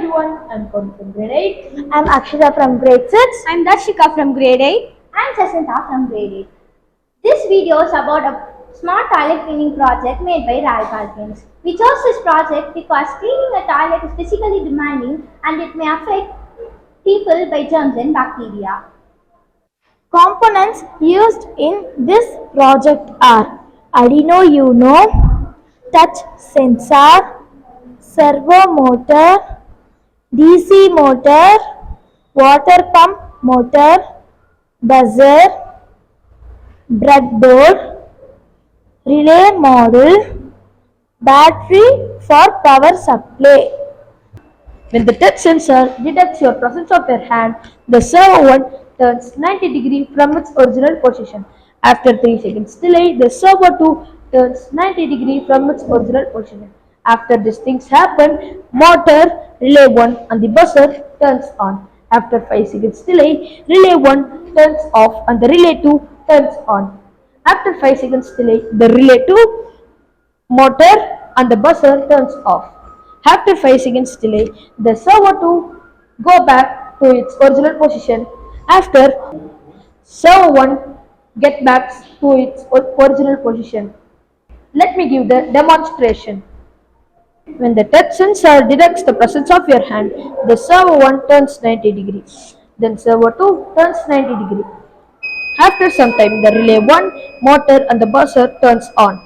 everyone, I'm Kaun from grade 8. I'm Akshita from grade 6. I'm Darshika from grade 8. I'm Jacinta from grade 8. This video is about a smart toilet cleaning project made by Atal Games. We chose this project because cleaning a toilet is physically demanding and it may affect people by germs and bacteria. Components used in this project are Arduino Uno, touch sensor, servo motor, DC motor, water pump motor, buzzer, breadboard, relay module, battery for power supply. When the touch sensor detects your presence of your hand, the servo 1 turns 90 degrees from its original position. After 3 seconds delay, the servo 2 turns 90 degrees from its original position. After these things happen, motor, relay 1 and the buzzer turns on. After 5 seconds delay, relay 1 turns off and the relay 2 turns on. After 5 seconds delay, the relay 2 motor and the buzzer turns off. After 5 seconds delay, the servo 2 go back to its original position. After servo 1 get back to its original position. Let me give the demonstration. When the touch sensor detects the presence of your hand, the servo 1 turns 90 degrees. Then servo 2 turns 90 degrees. After some time, the relay 1 motor and the buzzer turns on.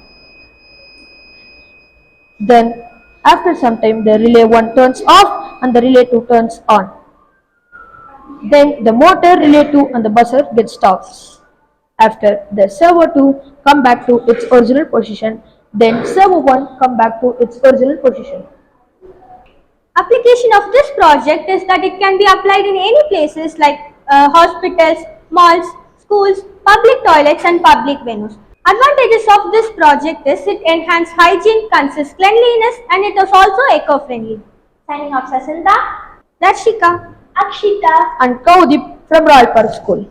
Then, after some time, the relay 1 turns off and the relay 2 turns on. Then, the motor, relay 2 and the buzzer get stopped. After the servo 2 come back to its original position, then servo 1 come back to its original position. Application of this project is that it can be applied in any places like hospitals, malls, schools, public toilets and public venues. Advantages of this project is it enhances hygiene, consists cleanliness and it is also eco-friendly. Signing off Jacinta, Darshika. Akshita, And Kaudip from Royal Park School.